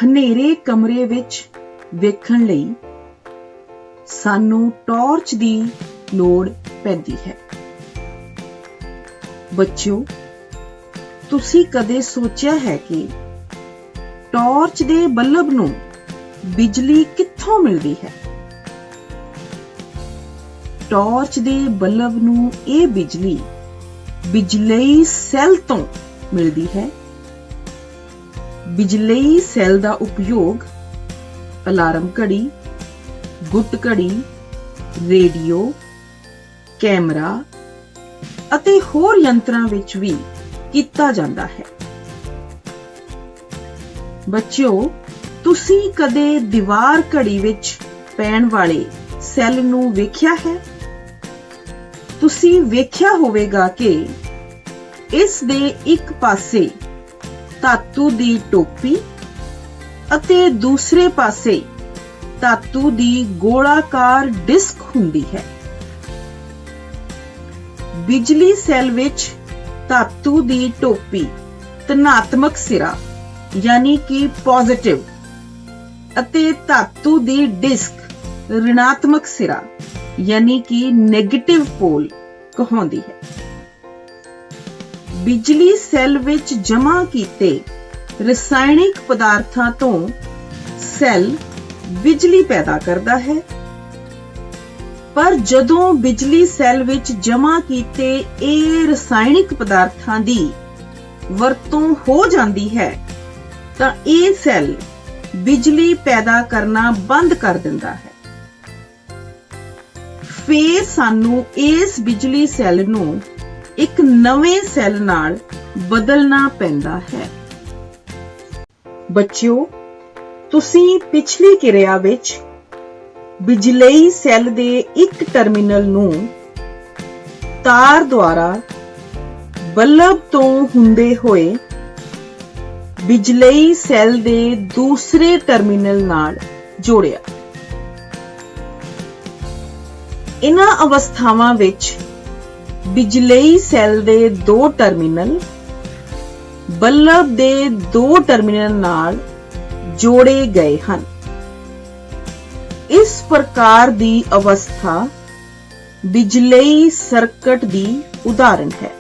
ਹਨੇਰੇ ਕਮਰੇ ਵਿੱਚ ਵੇਖਣ ਲਈ ਸਾਨੂੰ ਟਾਰਚ ਦੀ ਲੋੜ ਪੈਂਦੀ ਹੈ। ਬੱਚਿਓ, ਤੁਸੀਂ ਕਦੇ ਸੋਚਿਆ ਹੈ ਕਿ ਟਾਰਚ ਦੇ ਬਲਬ ਨੂੰ ਬਿਜਲੀ ਕਿੱਥੋਂ ਮਿਲਦੀ ਹੈ? ਟਾਰਚ ਦੇ ਬਲਬ ਨੂੰ ਇਹ ਬਿਜਲੀ ਬਿਜਲਈ ਸੈੱਲ ਤੋਂ ਮਿਲਦੀ ਹੈ। ਬਿਜਲਈ ਸੈੱਲ ਦਾ ਉਪਯੋਗ ਅਲਾਰਮ ਘੜੀ, ਗੁੱਟ ਘੜੀ, ਰੇਡੀਓ, ਕੈਮਰਾ ਅਤੇ ਹੋਰ ਯੰਤਰਾਂ ਵਿੱਚ ਵੀ ਕੀਤਾ ਜਾਂਦਾ ਹੈ। ਬੱਚਿਓ, ਤੁਸੀਂ ਕਦੇ ਦੀਵਾਰ ਘੜੀ ਵਿੱਚ ਪੈਣ ਵਾਲੇ ਸੈੱਲ ਨੂੰ ਵੇਖਿਆ ਹੈ? ਤੁਸੀਂ ਵੇਖਿਆ ਹੋਵੇਗਾ ਕਿ ਇਸ ਦੇ ਇੱਕ ਪਾਸੇ ਧਾਤੂ ਦੀ ਟੋਪੀ ਅਤੇ ਦੂਸਰੇ ਪਾਸੇ ਧਾਤੂ ਦੀ ਗੋਲਾਕਾਰ ਡਿਸਕ ਹੁੰਦੀ ਹੈ। ਬਿਜਲੀ ਸੈੱਲ ਵਿੱਚ ਧਾਤੂ ਦੀ ਟੋਪੀ ਧਨਾਤਮਕ ਸਿਰਾ ਯਾਨੀ ਕਿ ਪੋਜ਼ਿਟਿਵ ਅਤੇ ਧਾਤੂ ਦੀ ਡਿਸਕ ਰਿਣਾਤਮਕ ਸਿਰਾ ਯਾਨੀ ਕਿ ਨੈਗੇਟਿਵ ਪੋਲ ਕਹਾਉਂਦੀ ਹੈ। ਬਿਜਲੀ ਸੈੱਲ ਵਿੱਚ ਜਮ੍ਹਾਂ ਕੀਤੇ ਰਸਾਇਣਿਕ ਪਦਾਰਥਾਂ ਤੋਂ ਸੈੱਲ ਬਿਜਲੀ ਪੈਦਾ ਕਰਦਾ ਹੈ। ਪਰ ਜਦੋਂ ਬਿਜਲੀ ਸੈੱਲ ਵਿੱਚ ਜਮ੍ਹਾਂ ਕੀਤੇ ਇਹ ਰਸਾਇਣਿਕ ਪਦਾਰਥਾਂ ਦੀ ਵਰਤੋਂ ਹੋ ਜਾਂਦੀ ਹੈ ਤਾਂ ਇਹ ਸੈੱਲ ਬਿਜਲੀ ਪੈਦਾ ਕਰਨਾ ਬੰਦ ਕਰ ਦਿੰਦਾ ਹੈ। ਫਿਰ ਸਾਨੂੰ ਇਸ ਬਿਜਲੀ ਸੈੱਲ ਨੂੰ ਇੱਕ ਨਵੇਂ ਸੈੱਲ ਨਾਲ ਬਦਲਣਾ ਪੈਂਦਾ ਹੈ। ਬੱਚਿਓ, ਤੁਸੀਂ ਪਿਛਲੀ ਕਿਰਿਆ ਵਿੱਚ ਬਿਜਲਈ ਸੈੱਲ ਦੇ ਇੱਕ ਟਰਮੀਨਲ ਨੂੰ ਤਾਰ ਦੁਆਰਾ ਬਲਬ ਤੋਂ ਹੁੰਦੇ ਹੋਏ ਬਿਜਲਈ ਸੈੱਲ ਦੇ ਦੂਸਰੇ ਟਰਮੀਨਲ ਨਾਲ ਜੋੜਿਆ। ਇਨ੍ਹਾਂ ਅਵਸਥਾਵਾਂ ਵਿੱਚ ਬਿਜਲਈ ਸੈੱਲ ਦੇ ਦੋ ਟਰਮੀਨਲ ਬਲਬ ਦੇ ਦੋ ਟਰਮੀਨਲ ਨਾਲ ਜੋੜੇ ਗਏ ਹਨ। ਇਸ ਪ੍ਰਕਾਰ ਦੀ ਅਵਸਥਾ ਬਿਜਲਈ ਸਰਕਟ ਦੀ ਉਦਾਹਰਣ ਹੈ।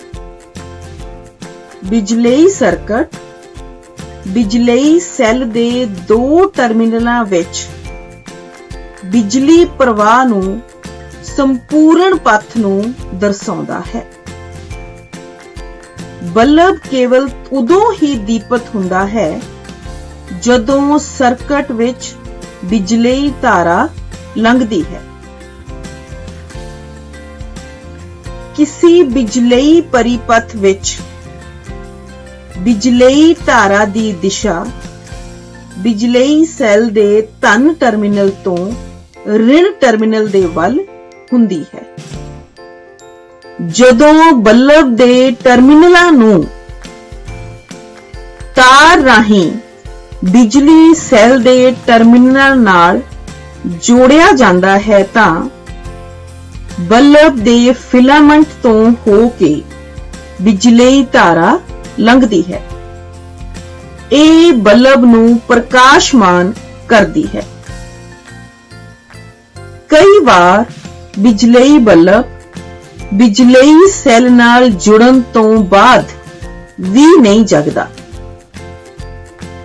ਬਿਜਲਈ ਸਰਕਟ ਬਿਜਲਈ ਸੈੱਲ ਦੇ ਦੋ ਟਰਮੀਨਲਾਂ ਵਿੱਚ ਬਿਜਲੀ ਪ੍ਰਵਾਹ ਨੂੰ ਸੰਪੂਰਨ ਪਥ ਨੂੰ ਦਰਸਾਉਂਦਾ ਹੈ। ਬਲਬ ਕੇਵਲ ਉਦੋਂ ਹੀ ਦੀਪਤ ਹੁੰਦਾ ਹੈ ਜਦੋਂ ਸਰਕਟ ਵਿੱਚ ਬਿਜਲਈ ਧਾਰਾ ਲੰਘਦੀ ਹੈ। ਕਿਸੇ ਬਿਜਲਈ ਪਰਿਪਥ ਵਿੱਚ ਬਿਜਲਈ ਧਾਰਾ ਦੀ ਦਿਸ਼ਾ ਬਿਜਲਈ ਸੈੱਲ ਦੇ ਧਨ ਟਰਮੀਨਲ ਤੋਂ ਰਿਣ ਟਰਮੀਨਲ ਦੇ ਵੱਲ ਹੁੰਦੀ ਹੈ। ਜਦੋਂ ਬਲਬ ਦੇ ਟਰਮੀਨਲਾਂ ਨੂੰ ਤਾਰ ਰਾਹੀਂ ਬਿਜਲੀ ਸੈੱਲ ਦੇ ਟਰਮੀਨਲ ਨਾਲ ਜੋੜਿਆ ਜਾਂਦਾ ਹੈ ਤਾਂ ਬਲਬ ਦੇ ਫਿਲਾਮੈਂਟ ਤੋਂ ਹੋ ਕੇ ਬਿਜਲਈ ਧਾਰਾ ਲੰਘਦੀ ਹੈ। ਇਹ ਬਲਬ ਨੂੰ ਪ੍ਰਕਾਸ਼ਮਾਨ ਕਰਦੀ ਹੈ। ਕਈ ਵਾਰ ਬਿਜਲਈ ਬਲਬ ਬਿਜਲਈ ਸੈੱਲ ਨਾਲ ਜੁੜਨ ਤੋਂ ਬਾਅਦ ਵੀ ਨਹੀਂ ਜਗਦਾ।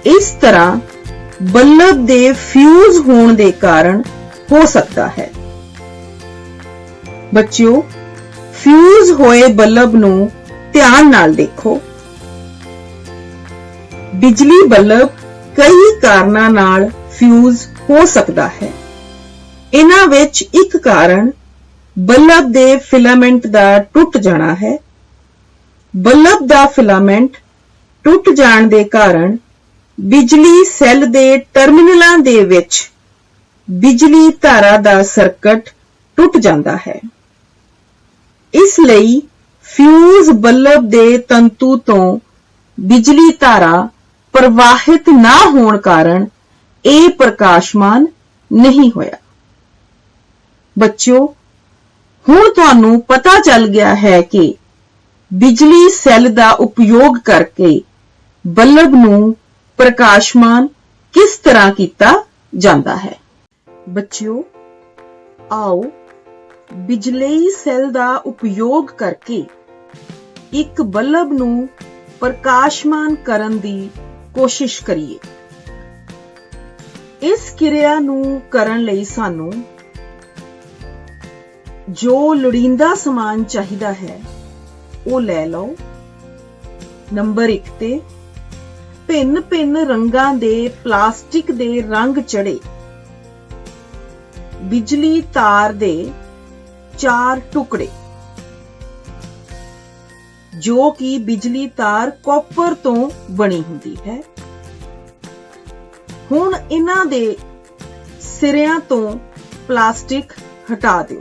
ਇਸ ਤਰ੍ਹਾਂ ਬਲਬ ਦੇ ਫਿਊਜ਼ ਹੋਣ ਦੇ ਕਾਰਨ ਹੋ ਸਕਦਾ ਹੈ। ਬੱਚਿਓ, ਫਿਊਜ਼ ਹੋਏ ਬਲਬ ਨੂੰ ਧਿਆਨ ਨਾਲ ਦੇਖੋ। ਬਿਜਲੀ ਬਲਬ ਕਈ ਕਾਰਨਾਂ ਨਾਲ ਫਿਊਜ਼ ਹੋ ਸਕਦਾ ਹੈ। ਇਹਨਾਂ ਵਿੱਚ ਇੱਕ ਕਾਰਨ ਬਲਬ ਦੇ ਫਿਲਾਮੈਂਟ ਦਾ ਟੁੱਟ ਜਾਣਾ ਹੈ। ਬਲਬ ਦਾ ਫਿਲਾਮੈਂਟ ਟੁੱਟ ਜਾਣ ਦੇ ਕਾਰਨ ਬਿਜਲੀ ਸੈੱਲ ਦੇ ਟਰਮੀਨਲਾਂ ਦੇ ਵਿੱਚ ਬਿਜਲੀ ਧਾਰਾ ਦਾ ਸਰਕਟ ਟੁੱਟ ਜਾਂਦਾ ਹੈ। ਇਸ ਲਈ ਫਿਊਜ਼ ਬਲਬ ਦੇ ਤੰਤੂ ਤੋਂ ਬਿਜਲੀ ਧਾਰਾ ਪ੍ਰਵਾਹਿਤ ਨਾ ਹੋਣ ਕਾਰਨ ਇਹ ਪ੍ਰਕਾਸ਼ਮਾਨ ਨਹੀਂ ਹੋਇਆ। ਬੱਚਿਓ, ਹੁਣ ਤੁਹਾਨੂੰ ਪਤਾ ਚੱਲ ਗਿਆ ਹੈ ਕਿ ਬਿਜਲੀ ਸੈੱਲ ਦਾ ਉਪਯੋਗ ਕਰਕੇ ਬਲਬ ਨੂੰ ਪ੍ਰਕਾਸ਼ਮਾਨ किस तरह कीता जांदा है। बच्चियों, आओ बिजलई सैल दा उपयोग करके एक बल्ब नूं प्रकाशमान करन दी कोशिश करिए। इस किरिया नूं करन लई सानू जो लोड़ींदा समान चाहिदा है ਉਹ ਲੈ ਲਓ। ਨੰਬਰ 1 ਤੇ ਭਿੰਨ-ਭਿੰਨ ਰੰਗਾਂ ਦੇ ਪਲਾਸਟਿਕ ਦੇ ਰੰਗ ਚੜੇ ਬਿਜਲੀ ਤਾਰ ਦੇ 4 ਟੁਕੜੇ, ਜੋ ਕਿ ਬਿਜਲੀ ਤਾਰ ਕਾਪਰ ਤੋਂ ਬਣੀ ਹੁੰਦੀ ਹੈ। ਹੁਣ ਇਹਨਾਂ ਦੇ ਸਿਰਿਆਂ ਤੋਂ ਪਲਾਸਟਿਕ ਹਟਾ ਦਿਓ।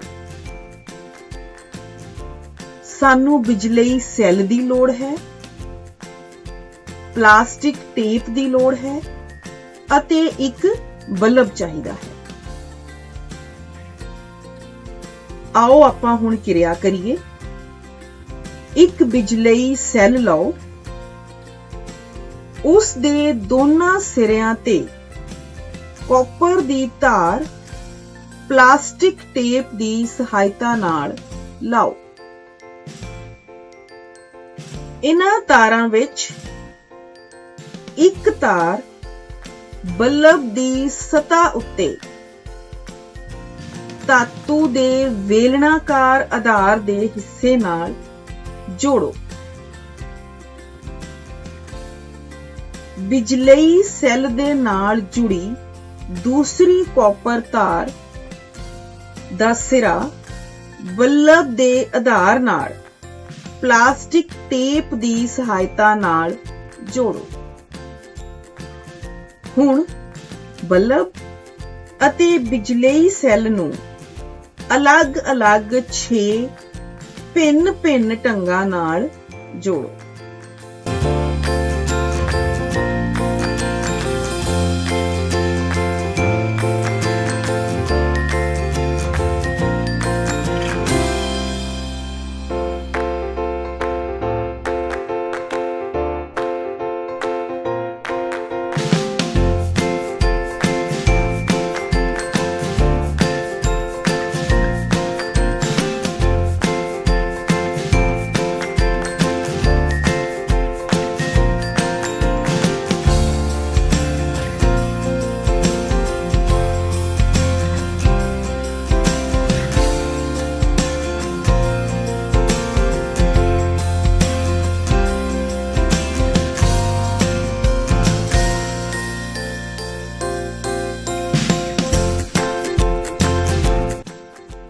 ਸਾਨੂੰ ਬਿਜਲਈ ਸੈੱਲ ਦੀ ਲੋੜ ਹੈ, ਪਲਾਸਟਿਕ ਟੇਪ ਦੀ ਲੋੜ ਹੈ ਅਤੇ ਇੱਕ ਬਲਬ ਚਾਹੀਦਾ ਹੈ। ਆਓ ਆਪਾਂ ਹੁਣ ਕਿਰਿਆ ਕਰੀਏ। ਇੱਕ ਬਿਜਲਈ ਸੈੱਲ ਲਓ, ਉਸ ਦੇ ਦੋਨਾਂ ਸਿਰਿਆਂ ਤੇ ਕਾਪਰ ਦੀ ਤਾਰ ਪਲਾਸਟਿਕ ਟੇਪ ਦੀ ਸਹਾਇਤਾ ਨਾਲ ਲਾਓ। ਇਹਨਾਂ ਤਾਰਾਂ ਵਿੱਚ ਇੱਕ ਤਾਰ ਬਲਬ ਦੀ ਸਤ੍ਹਾ ਉੱਤੇ ਧਾਤੂ ਦੇ ਵੇਲਣਾਕਾਰ ਆਧਾਰ ਦੇ ਹਿੱਸੇ ਨਾਲ ਜੋੜੋ। ਬਿਜਲਈ ਸੈੱਲ ਦੇ ਨਾਲ ਜੁੜੀ ਦੂਸਰੀ ਕਾਪਰ ਤਾਰ ਦਾ ਸਿਰਾ ਬਲਬ ਦੇ ਆਧਾਰ ਨਾਲ ਪਲਾਸਟਿਕ ਟੇਪ ਦੀ ਸਹਾਇਤਾ ਨਾਲ ਜੋੜੋ। ਹੁਣ ਬਲਬ ਅਤੇ ਬਿਜਲਈ ਸੈੱਲ ਨੂੰ ਅਲੱਗ-ਅਲੱਗ 6 ਭਿੰਨ-ਭਿੰਨ ਢੰਗਾਂ ਨਾਲ ਜੋੜੋ।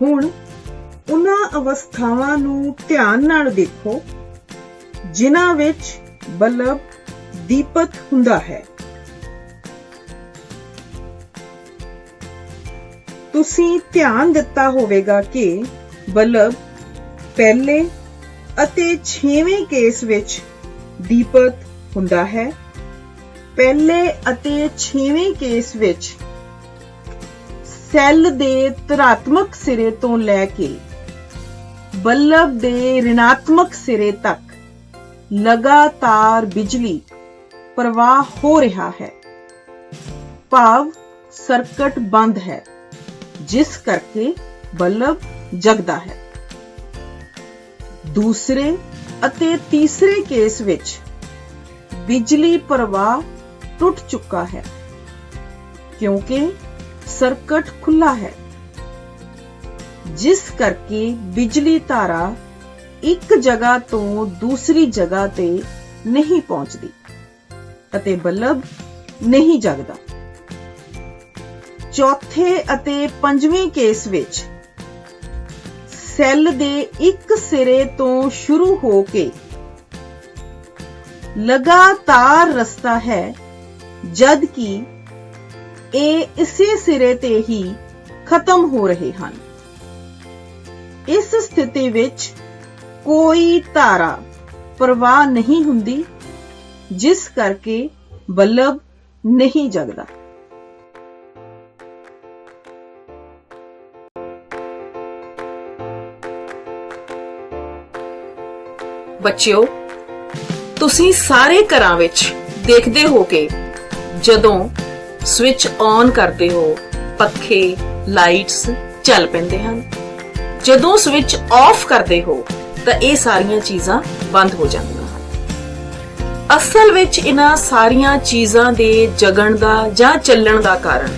ਹੁਣ ਉਹਨਾਂ ਅਵਸਥਾਵਾਂ ਨੂੰ ਧਿਆਨ ਨਾਲ ਦੇਖੋ ਜਿਨ੍ਹਾਂ ਵਿੱਚ ਬਲਬ ਦੀਪਤ ਹੁੰਦਾ ਹੈ। ਤੁਸੀਂ ਧਿਆਨ ਦਿੱਤਾ ਹੋਵੇਗਾ ਕਿ ਬਲਬ ਪਹਿਲੇ ਅਤੇ 6ਵੇਂ ਕੇਸ ਵਿੱਚ ਦੀਪਤ ਹੁੰਦਾ ਹੈ। ਪਹਿਲੇ ਅਤੇ 6ਵੇਂ ਕੇਸ ਵਿੱਚ ਸੈੱਲ ਦੇ ਧਨਾਤਮਕ ਸਿਰੇ ਤੋਂ ਲੈ ਕੇ ਬਲਬ ਦੇ ਰਿਣਾਤਮਕ ਸਿਰੇ ਤੱਕ ਲਗਾਤਾਰ ਬਿਜਲੀ ਪ੍ਰਵਾਹ ਹੋ ਰਿਹਾ ਹੈ, ਭਾਵ ਸਰਕਟ ਬੰਦ ਹੈ, ਜਿਸ ਕਰਕੇ ਬਲਬ ਜਗਦਾ ਹੈ। ਦੂਸਰੇ ਅਤੇ ਤੀਸਰੇ ਕੇਸ ਵਿੱਚ ਬਿਜਲੀ ਪ੍ਰਵਾਹ ਟੁੱਟ ਚੁੱਕਾ ਹੈ ਕਿਉਂਕਿ ਸਰਕਟ ਖੁੱਲਾ ਹੈ, ਜਿਸ ਕਰਕੇ ਬਿਜਲੀ ਧਾਰਾ ਇੱਕ ਜਗ੍ਹਾ ਤੋਂ ਦੂਸਰੀ ਜਗ੍ਹਾ ਤੇ ਨਹੀਂ ਪਹੁੰਚਦੀ ਅਤੇ ਬਲਬ ਨਹੀਂ ਜਗਦਾ। ਚੌਥੇ ਅਤੇ ਪੰਜਵੇਂ ਕੇਸ ਵਿੱਚ ਸੈੱਲ ਦੇ ਇੱਕ ਸਿਰੇ ਤੋਂ ਸ਼ੁਰੂ ਹੋ ਕੇ ਲਗਾਤਾਰ ਰਸਤਾ ਹੈ, ਜਦ ਕਿ ਇਹ ਇਸੇ ਸਿਰੇ ਤੇ ਹੀ ਖਤਮ ਹੋ ਰਹੇ ਹਨ। ਇਸ ਸਥਿਤੀ ਵਿੱਚ ਕੋਈ ਧਾਰਾ ਪ੍ਰਵਾਹ ਨਹੀਂ ਹੁੰਦੀ, ਜਿਸ ਕਰਕੇ ਬਲਬ ਨਹੀਂ ਜਗਦਾ। ਬੱਚਿਓ, ਤੁਸੀਂ ਸਾਰੇ ਘਰਾਂ ਵਿੱਚ ਦੇਖਦੇ ਹੋ ਕਿ ਜਦੋਂ ਸਵਿਚ ਔਨ ਕਰਦੇ ਹੋ ਪੱਖੇ ਲਾਈਟਸ ਚੱਲ ਪੈਂਦੇ ਹਨ। ਜਦੋਂ ਸਵਿਚ ਆਫ ਕਰਦੇ ਹੋ ਤਾਂ ਇਹ ਸਾਰੀਆਂ ਚੀਜ਼ਾਂ ਬੰਦ ਹੋ ਜਾਂਦੀਆਂ ਹਨ। ਅਸਲ ਵਿੱਚ ਇਹਨਾਂ ਸਾਰੀਆਂ ਚੀਜ਼ਾਂ ਦੇ ਜਗਣ ਦਾ ਜਾਂ ਚੱਲਣ ਦਾ ਕਾਰਨ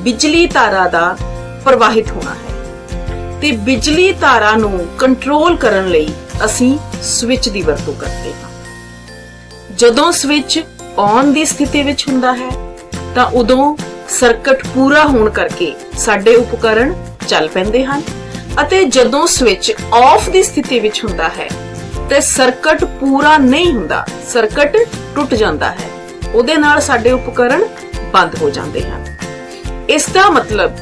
ਬਿਜਲੀ ਤਾਰਾਂ ਦਾ ਪ੍ਰਵਾਹਿਤ ਹੋਣਾ ਹੈ ਤੇ ਬਿਜਲੀ ਤਾਰਾਂ ਨੂੰ ਕੰਟਰੋਲ ਕਰਨ ਲਈ ਅਸੀਂ ਸਵਿਚ ਦੀ ਵਰਤੋਂ ਕਰਦੇ ਹਾਂ। ਜਦੋਂ ਸਵਿਚ ਔਨ ਦੀ ਸਥਿਤੀ ਵਿੱਚ ਹੁੰਦਾ ਹੈ ਤਾਂ ਉਦੋਂ ਸਰਕਟ ਪੂਰਾ ਹੋਣ ਕਰਕੇ ਸਾਡੇ ਉਪਕਰਨ ਚੱਲ ਪੈਂਦੇ ਹਨ ਅਤੇ ਜਦੋਂ ਸਵਿਚ ਆਫ ਦੀ ਸਥਿਤੀ ਵਿੱਚ ਹੁੰਦਾ ਹੈ ਤੇ ਸਰਕਟ ਪੂਰਾ ਨਹੀਂ ਹੁੰਦਾ, ਸਰਕਟ ਟੁੱਟ ਜਾਂਦਾ ਹੈ, ਉਹਦੇ ਨਾਲ ਸਾਡੇ ਉਪਕਰਨ ਬੰਦ ਹੋ ਜਾਂਦੇ ਹਨ। ਇਸ ਦਾ ਮਤਲਬ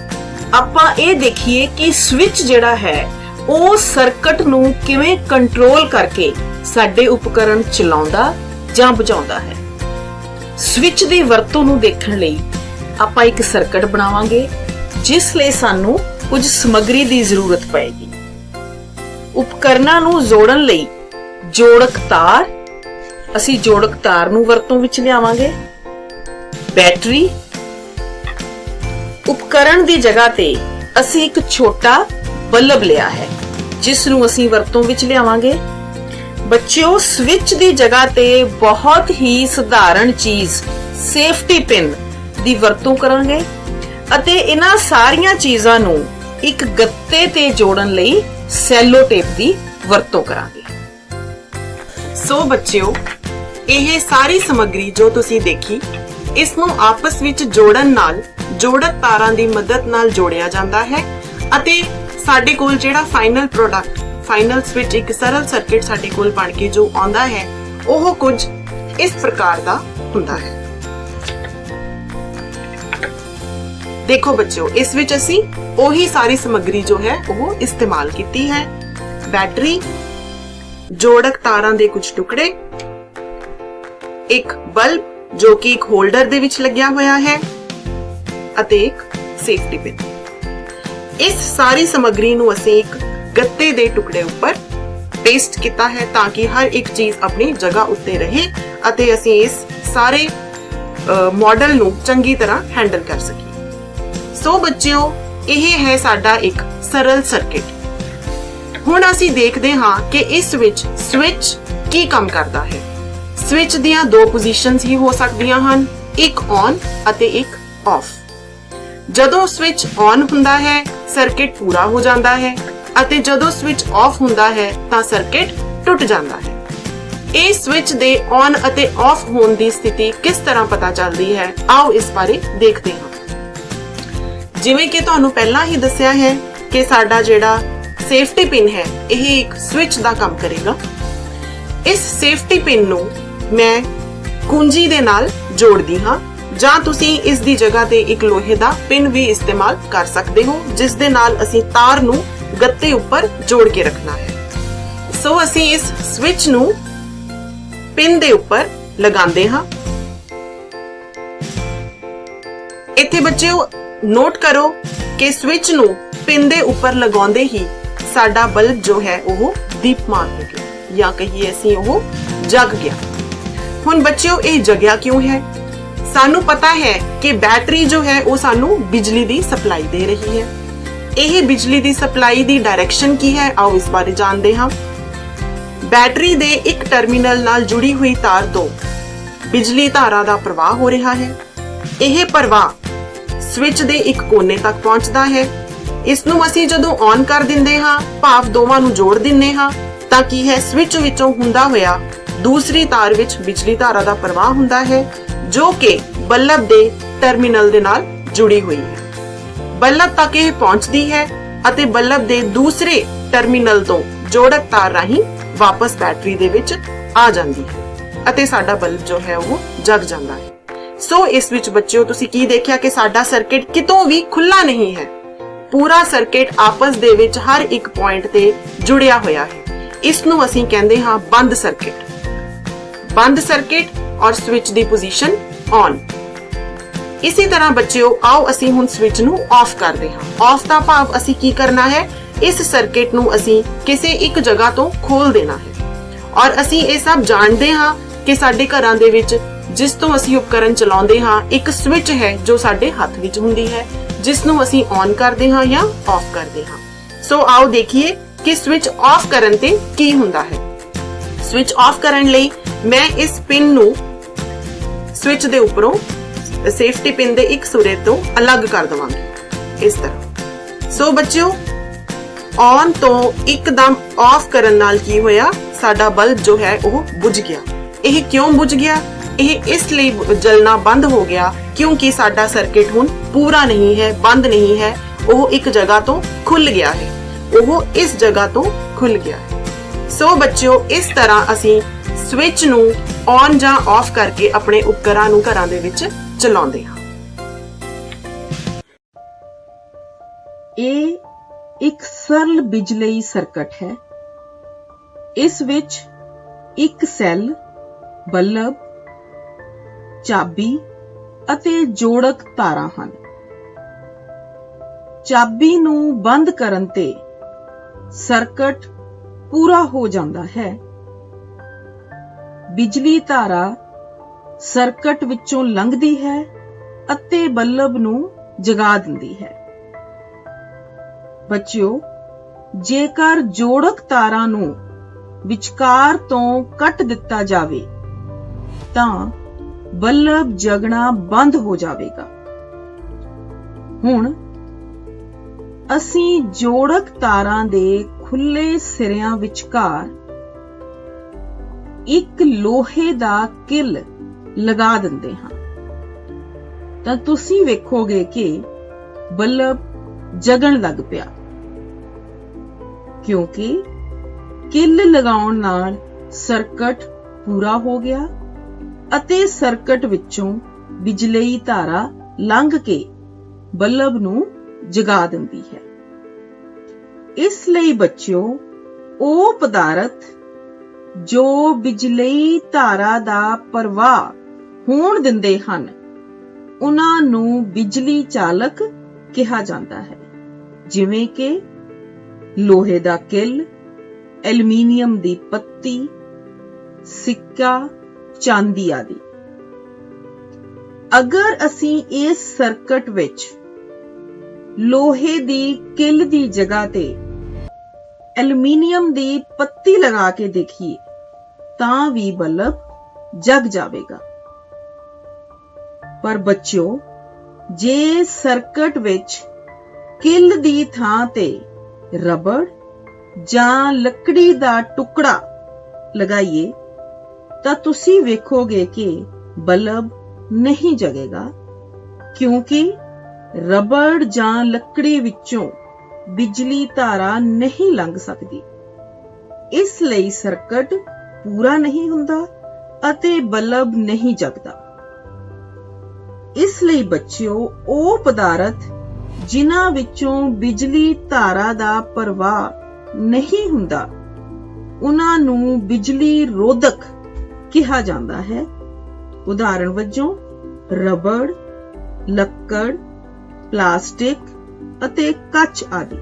ਆਪਾਂ ਇਹ ਦੇਖੀਏ ਕਿ ਸਵਿਚ ਜਿਹੜਾ ਹੈ ਉਹ ਸਰਕਟ ਨੂੰ ਕਿਵੇਂ ਕੰਟਰੋਲ ਕਰਕੇ ਸਾਡੇ ਉਪਕਰਨ ਚਲਾਉਂਦਾ ਜਾਂ ਬੁਝਾਉਂਦਾ ਹੈ। ਸਵਿਚ ਦੀ ਵਰਤੋਂ ਨੂੰ ਦੇਖਣ ਲਈ ਆਪਾਂ ਇੱਕ ਸਰਕਟ ਬਣਾਵਾਂਗੇ ਜਿਸ ਲਈ ਸਾਨੂੰ ਕੁਝ ਸਮੱਗਰੀ ਦੀ ਜ਼ਰੂਰਤ ਪਏਗੀ। ਉਪਕਰਨਾਂ ਨੂੰ ਜੋੜਨ ਲਈ ਜੋੜਕ ਤਾਰ, ਅਸੀਂ ਜੋੜਕ ਤਾਰ ਨੂੰ ਵਰਤੋਂ ਵਿੱਚ ਲਿਆਵਾਂਗੇ। ਬੈਟਰੀ, ਉਪਕਰਨ ਦੀ ਜਗ੍ਹਾ ਤੇ ਅਸੀਂ ਇੱਕ ਛੋਟਾ ਬਲਬ ਲਿਆ ਹੈ ਜਿਸ ਨੂੰ ਅਸੀਂ ਵਰਤੋਂ ਵਿੱਚ ਲਿਆਵਾਂਗੇ। ਬੱਚਿਓ, ਸਵਿਚ ਦੀ ਜਗ੍ਹਾ ਤੇ ਬਹੁਤ ਹੀ ਸਧਾਰਨ ਚੀਜ਼ ਸੇਫਟੀ ਪਿਨ ਦੀ ਵਰਤੋਂ ਕਰਾਂਗੇ ਅਤੇ ਇਹਨਾਂ ਸਾਰੀਆਂ ਚੀਜ਼ਾਂ ਨੂੰ ਇੱਕ ਗੱਤੇ ਤੇ ਜੋੜਨ ਲਈ ਸੈਲੋ ਟੇਪ ਦੀ ਵਰਤੋਂ ਕਰਾਂਗੇ। ਸੋ ਬੱਚਿਓ, ਇਹ ਸਾਰੀ ਸਮੱਗਰੀ ਜੋ ਤੁਸੀਂ ਦੇਖੀ, ਇਸ ਨੂੰ ਆਪਸ ਵਿੱਚ ਜੋੜਨ ਨਾਲ ਜੋੜਕ ਤਾਰਾਂ ਦੀ ਮਦਦ ਨਾਲ ਜੋੜਿਆ ਜਾਂਦਾ ਹੈ ਅਤੇ ਸਾਡੇ ਕੋਲ ਜਿਹੜਾ ਫਾਈਨਲ ਪ੍ਰੋਡਕਟ, ਫਾਈਨਲ ਸਵਿਚ, ਇੱਕ ਸਰਲ ਸਰਕਟ ਸਾਡੇ ਕੋਲ ਬਣ ਕੇ ਜੋ ਆਉਂਦਾ ਹੈ ਉਹ ਕੁਝ ਇਸ ਪ੍ਰਕਾਰ ਦਾ ਹੁੰਦਾ ਹੈ। ਦੇਖੋ ਬੱਚਿਓ, ਇਸ ਵਿੱਚ ਅਸੀਂ ਉਹੀ ਸਾਰੀ ਸਮੱਗਰੀ ਜੋ ਹੈ ਉਹ ਇਸਤੇਮਾਲ ਕੀਤੀ ਹੈ। ਬੈਟਰੀ, ਜੋੜਕ ਤਾਰਾਂ ਦੇ ਕੁਝ ਟੁਕੜੇ, ਇੱਕ ਬਲਬ ਜੋ ਕਿ ਇੱਕ ਹੋਲਡਰ ਦੇ ਵਿੱਚ ਲੱਗਿਆ ਹੋਇਆ ਹੈ ਅਤੇ ਇੱਕ ਸੇਫਟੀ ਪਿਨ। ਇਸ ਸਾਰੀ ਸਮੱਗਰੀ ਨੂੰ ਅਸੀਂ ਇੱਕ ਗੱਤੇ ਦੇ ਟੁਕੜੇ ਉੱਪਰ ਪੇਸਟ ਕੀਤਾ ਹੈ ਤਾਂ ਕਿ ਹਰ ਇੱਕ ਚੀਜ਼ ਆਪਣੀ ਜਗ੍ਹਾ ਉੱਤੇ ਰਹੇ ਅਤੇ ਅਸੀਂ ਇਸ ਸਾਰੇ ਮਾਡਲ ਨੂੰ ਚੰਗੀ ਤਰ੍ਹਾਂ ਹੈਂਡਲ ਕਰ ਸਕੀਏ। ਸੋ ਬੱਚਿਓ, ਇਹ ਹੈ ਸਾਡਾ ਇੱਕ ਸਰਲ ਸਰਕਟ। ਹੁਣ ਅਸੀਂ ਦੇਖਦੇ ਹਾਂ ਕਿ ਇਸ ਵਿੱਚ ਸਵਿਚ ਕੀ ਕੰਮ ਕਰਦਾ ਹੈ। ਸਵਿਚ ਦੀਆਂ ਦੋ ਪੋਜੀਸ਼ਨਸ ਹੀ ਹੋ ਸਕਦੀਆਂ ਹਨ, ਇੱਕ ਔਨ ਅਤੇ ਇੱਕ ਆਫ। ਜਦੋਂ ਸਵਿਚ ਔਨ ਹੁੰਦਾ ਹੈ ਸਰਕਟ ਪੂਰਾ ਹੋ ਜਾਂਦਾ ਹੈ ਅਤੇ ਜਦੋਂ ਸਵਿਚ ਆਫ ਹੁੰਦਾ ਹੈ ਤਾਂ ਸਰਕਟ ਟੁੱਟ ਜਾਂਦਾ ਹੈ। ਇਹ ਸਵਿਚ ਦੇ ਔਨ ਅਤੇ ਆਫ ਹੋਣ ਦੀ ਸਥਿਤੀ ਕਿਸ ਤਰ੍ਹਾਂ ਪਤਾ ਚੱਲਦੀ ਹੈ, ਆਓ ਇਸ ਬਾਰੇ ਦੇਖਦੇ ਹਾਂ। ਜਿਵੇਂ ਕਿ ਤੁਹਾਨੂੰ ਪਹਿਲਾਂ ਹੀ ਦੱਸਿਆ ਹੈ ਕਿ ਸਾਡਾ ਜਿਹੜਾ ਸੇਫਟੀ ਪਿਨ ਹੈ ਇਹ ਇੱਕ ਸਵਿਚ ਦਾ ਕੰਮ ਕਰੇਗਾ। ਇਸ ਸੇਫਟੀ ਪਿਨ ਨੂੰ ਮੈਂ ਕੁੰਜੀ ਦੇ ਨਾਲ ਜੋੜਦੀ ਹਾਂ ਜਾਂ ਤੁਸੀਂ ਇਸ ਦੀ ਜਗ੍ਹਾ ਤੇ ਇੱਕ ਲੋਹੇ ਦਾ ਪਿਨ ਵੀ ਇਸਤੇਮਾਲ ਕਰ ਸਕਦੇ ਹੋ ਜਿਸ ਦੇ ਨਾਲ ਅਸੀਂ ਤਾਰ ਨੂੰ ਗੱਤੇ ਉੱਪਰ ਜੋੜ ਕੇ ਰੱਖਣਾ ਹੈ। ਸੋ ਅਸੀਂ ਇਸ ਸਵਿਚ ਨੂੰ ਪਿਨ ਦੇ ਉੱਪਰ ਲਗਾਉਂਦੇ ਹਾਂ। ਇੱਥੇ ਬੱਚਿਓ ਨੋਟ ਕਰੋ ਕਿ ਸਵਿਚ ਨੂੰ ਪਿਨ ਦੇ ਉੱਪਰ ਲਗਾਉਂਦੇ ਹੀ ਸਾਡਾ ਬਲਬ ਜੋ ਹੈ ਉਹ ਦੀਪਮਾਨ ਹੋ ਗਿਆ ਜਾਂ ਕਹੀਏ ਅਸੀਂ ਉਹ ਜਗ ਗਿਆ। ਹੁਣ ਬੱਚਿਓ, ਇਹ ਜਗਿਆ ਕਿਉਂ ਹੈ? ਸਾਨੂੰ ਪਤਾ ਹੈ ਕਿ ਬੈਟਰੀ ਜੋ ਹੈ ਉਹ ਸਾਨੂੰ ਬਿਜਲੀ ਦੀ ਸਪਲਾਈ ਦੇ ਰਹੀ ਹੈ। ਇਹ ਬਿਜਲੀ ਦੀ ਸਪਲਾਈ ਦੀ ਡਾਇਰੈਕਸ਼ਨ ਕੀ ਹੈ, ਆਓ ਇਸ ਬਾਰੇ ਜਾਣਦੇ ਹਾਂ। ਬੈਟਰੀ ਦੇ ਇੱਕ ਟਰਮੀਨਲ ਨਾਲ ਜੁੜੀ ਹੋਈ ਤਾਰ ਤੋਂ ਬਿਜਲੀ ਧਾਰਾ ਦਾ ਪ੍ਰਵਾਹ ਹੋ ਰਿਹਾ ਹੈ। ਇਹ ਪ੍ਰਵਾਹ ਸਵਿਚ ਦੇ ਇੱਕ ਕੋਨੇ ਤੱਕ ਪਹੁੰਚਦਾ ਹੈ। ਇਸ ਨੂੰ ਅਸੀਂ ਜਦੋਂ ਔਨ ਕਰ ਦਿੰਦੇ ਹਾਂ, ਭਾਵ ਦੋਵਾਂ ਨੂੰ ਜੋੜ ਦਿੰਦੇ ਹਾਂ, ਤਾਂ ਕੀ ਹੈ ਸਵਿਚ ਵਿੱਚੋਂ ਹੁੰਦਾ ਹੋਇਆ ਦੂਸਰੀ ਤਾਰ ਵਿੱਚ ਬਿਜਲੀ ਧਾਰਾ ਦਾ ਪ੍ਰਵਾਹ ਹੁੰਦਾ ਹੈ ਜੋ ਕਿ ਬਲਬ ਦੇ ਟਰਮੀਨਲ ਦੇ ਨਾਲ ਜੁੜੀ ਹੋਈ ਹੈ। ਬਲਬ ਤੱਕ ਇਹ ਪਹੁੰਚਦੀ ਹੈ ਅਤੇ ਬਲਬ ਦੇ ਦੂਸਰੇ ਟਰਮੀਨਲ ਤੋਂ ਜੋੜਕ ਤਾਰ ਰਾਹੀਂ ਵਾਪਸ ਬੈਟਰੀ ਦੇ ਵਿੱਚ ਆ ਜਾਂਦੀ ਹੈ ਅਤੇ ਸਾਡਾ ਬਲਬ ਜੋ ਹੈ ਉਹ ਜਗ ਜਾਂਦਾ ਹੈ। ਸੋ ਇਸ ਵਿੱਚ ਬੱਚਿਓ ਤੁਸੀਂ ਕੀ ਦੇਖਿਆ ਕਿ ਸਾਡਾ ਸਰਕਟ ਕਿਤੋਂ ਵੀ ਖੁੱਲਾ ਨਹੀਂ ਹੈ। ਪੂਰਾ ਸਰਕਟ ਆਪਸ ਦੇ ਵਿੱਚ ਹਰ ਇੱਕ ਪੁਆਇੰਟ ਤੇ ਜੁੜਿਆ ਹੋਇਆ ਹੈ। ਇਸ ਨੂੰ ਅਸੀਂ ਕਹਿੰਦੇ ਹਾਂ ਬੰਦ ਸਰਕਟ। ਬੰਦ ਸਰਕਟ ਔਰ ਸਵਿਚ ਦੀ ਪੋਜੀਸ਼ਨ ਔਨ। ਇਸੇ ਤਰ੍ਹਾਂ ਬੱਚਿਓ, ਆਓ ਅਸੀਂ ਹੁਣ ਸਵਿਚ ਨੂੰ ਆਫ ਕਰਦੇ ਹਾਂ। ਆਫ ਦਾ ਭਾਵ ਅਸੀਂ ਕੀ ਕਰਨਾ ਹੈ, ਇਸ ਸਰਕਟ ਨੂੰ ਅਸੀਂ ਕਿਸੇ ਇੱਕ ਜਗ੍ਹਾ ਤੋਂ ਖੋਲ ਦੇਣਾ ਹੈ। ਔਰ ਅਸੀਂ ਇਹ ਸਭ ਜਾਣਦੇ ਹਾਂ ਕਿ ਸਾਡੇ ਘਰਾਂ ਦੇ ਵਿੱਚ ਜਿਸ ਤੋਂ ਅਸੀਂ ਉਪਕਰਨ ਚਲਾਉਂਦੇ ਹਾਂ, ਇੱਕ ਸਵਿਚ ਹੈ ਜੋ ਸਾਡੇ ਹੱਥ ਵਿੱਚ ਹੁੰਦੀ ਹੈ, ਜਿਸ ਨੂੰ ਅਸੀਂ ਔਨ ਕਰਦੇ ਹਾਂ ਜਾਂ ਆਫ ਕਰਦੇ ਹਾਂ। ਸੋ ਆਓ ਦੇਖੀਏ ਕਿ ਸਵਿਚ ਆਫ ਕਰਨ ਤੇ ਕੀ ਹੁੰਦਾ ਹੈ। ਸਵਿਚ ਆਫ ਕਰਨ ਲਈ ਮੈਂ ਇਸ ਪਿਨ ਨੂੰ ਸਵਿਚ ਦੇ ਉੱਪਰੋਂ ਸੇਫਟੀ ਪਿਨ ਦੇ ਇੱਕ ਸਿਰੇ ਤੋਂ ਅਲੱਗ ਕਰ ਦਵਾਂਗੀ, ਇਸ ਤਰ੍ਹਾਂ। ਸੋ ਬੱਚਿਓ, ਔਨ ਤੋਂ ਇੱਕਦਮ ਆਫ ਕਰਨ ਨਾਲ ਕੀ ਹੋਇਆ, ਸਾਡਾ ਬਲਬ ਜੋ ਹੈ ਉਹ ਬੁਝ ਗਿਆ। ਇਹ ਕਿਉਂ ਬੁਝ ਗਿਆ? ਇਹ ਇਸ ਲਈ ਜਲਣਾ ਬੰਦ ਹੋ ਗਿਆ ਕਿਉਂਕਿ ਸਾਡਾ ਸਰਕਟ ਹੁਣ ਪੂਰਾ ਨਹੀਂ ਹੈ, ਬੰਦ ਨਹੀਂ ਹੈ, ਉਹ ਇੱਕ ਜਗ੍ਹਾ ਤੋਂ ਖੁੱਲ ਗਿਆ ਹੈ, ਉਹ ਇਸ ਜਗ੍ਹਾ ਤੋਂ ਖੁੱਲ ਗਿਆ ਹੈ। ਸੋ ਬੱਚਿਓ, ਇਸ ਤਰ੍ਹਾਂ ਅਸੀਂ ਸਵਿਚ ਨੂੰ ਔਨ ਜਾਂ ਆਫ ਕਰਕੇ ਆਪਣੇ ਉਪਕਰਨਾਂ ਨੂੰ ਘਰਾਂ ਦੇ ਵਿੱਚ ਚਲਾਉਂਦੇ ਹਾਂ। ਇਹ ਇੱਕ ਸਰਲ ਬਿਜਲਈ ਸਰਕਟ ਹੈ। ਇਸ ਵਿੱਚ ਇੱਕ ਸੈੱਲ, ਬਲਬ, ਚਾਬੀ ਅਤੇ ਜੋੜਕ ਤਾਰਾਂ ਹਨ। ਚਾਬੀ ਨੂੰ ਬੰਦ ਕਰਨ ਤੇ ਸਰਕਟ ਪੂਰਾ ਹੋ ਜਾਂਦਾ ਹੈ। ਬਿਜਲੀ ਧਾਰਾ ਸਰਕਟ ਵਿੱਚੋਂ ਲੰਘਦੀ ਹੈ ਅਤੇ ਬਲਬ ਨੂੰ ਜਗਾ ਦਿੰਦੀ ਹੈ। ਬੱਚਿਓ, ਜੇਕਰ ਜੋੜਕ ਤਾਰਾਂ ਨੂੰ ਵਿਚਕਾਰ ਤੋਂ ਕੱਟ ਦਿੱਤਾ ਜਾਵੇ ਤਾਂ ਬਲਬ ਜਗਣਾ ਬੰਦ ਹੋ ਜਾਵੇਗਾ। ਹੁਣ ਅਸੀਂ ਜੋੜਕ ਤਾਰਾਂ ਦੇ ਖੁੱਲੇ ਸਿਰਿਆਂ ਵਿਚਕਾਰ ਇੱਕ ਲੋਹੇ ਦਾ ਕਿੱਲ ਲਗਾ ਦਿੰਦੇ ਹਾਂ ਤਾਂ ਤੁਸੀਂ ਵੇਖੋਗੇ ਕਿ ਬਲਬ ਜਗਣ ਲੱਗ ਪਿਆ, ਕਿਉਂਕਿ ਕਿੱਲ ਲਗਾਉਣ ਨਾਲ ਸਰਕਟ ਪੂਰਾ ਹੋ ਗਿਆ ਅਤੇ ਸਰਕਟ ਵਿੱਚੋਂ ਬਿਜਲਈ ਧਾਰਾ ਲੰਘ ਕੇ ਬਲਬ ਨੂੰ ਜਗਾ ਦਿੰਦੀ ਹੈ। ਇਸ ਲਈ ਬੱਚਿਓ, ਉਹ ਪਦਾਰਥ ਜੋ ਬਿਜਲਈ ਧਾਰਾ ਦਾ ਪ੍ਰਵਾਹ ਹੋਣ ਦਿੰਦੇ ਹਨ, ਉਹਨਾਂ ਨੂੰ ਬਿਜਲੀ ਚਾਲਕ ਕਿਹਾ ਜਾਂਦਾ ਹੈ, ਜਿਵੇਂ ਕਿ ਲੋਹੇ ਦਾ ਕਿੱਲ, ਐਲੂਮੀਨੀਅਮ ਦੀ ਪੱਤੀ, ਸਿੱਕਾ, ਚਾਂਦੀ ਆਦਿ। ਅਗਰ ਅਸੀਂ ਇਸ ਸਰਕਟ ਵਿੱਚ ਲੋਹੇ ਦੀ ਕਿੱਲ ਦੀ ਜਗ੍ਹਾ ਤੇ ਐਲੂਮੀਨੀਅਮ ਦੀ ਪੱਤੀ ਲਗਾ ਕੇ ਦੇਖੀਏ ਤਾਂ ਵੀ ਬਲਬ ਜਗ ਜਾਵੇਗਾ। ਪਰ ਬੱਚਿਓ, ਜੇ ਸਰਕਟ ਵਿੱਚ ਕਿੱਲ ਦੀ ਥਾਂ ਤੇ ਰਬੜ ਜਾਂ ਲੱਕੜੀ ਦਾ ਟੁਕੜਾ ਲਗਾਈਏ ਤਾਂ ਤੁਸੀਂ ਵੇਖੋਗੇ ਕਿ ਬਲਬ ਨਹੀਂ ਜਗੇਗਾ, ਕਿਉਂਕਿ ਰਬੜ ਜਾਂ ਲੱਕੜੀ ਵਿੱਚੋਂ ਬਿਜਲੀ ਧਾਰਾ ਨਹੀਂ ਲੰਘ ਸਕਦੀ। ਇਸ ਲਈ ਸਰਕਟ ਪੂਰਾ ਨਹੀਂ ਹੁੰਦਾ ਅਤੇ ਬਲਬ ਨਹੀਂ ਜਗਦਾ। ਇਸ ਲਈ ਬੱਚਿਓ, ਉਹ ਪਦਾਰਥ ਜਿਨ੍ਹਾਂ ਵਿੱਚੋਂ ਬਿਜਲੀ ਧਾਰਾ ਦਾ ਪ੍ਰਵਾਹ ਨਹੀਂ ਹੁੰਦਾ, ਉਹਨਾਂ ਨੂੰ ਬਿਜਲੀ ਰੋਧਕ ਕਿਹਾ ਜਾਂਦਾ ਹੈ। ਉਦਾਹਰਣ ਵਜੋਂ ਰਬੜ, ਲੱਕੜ, ਪਲਾਸਟਿਕ ਅਤੇ ਕੱਚ ਆਦਿ।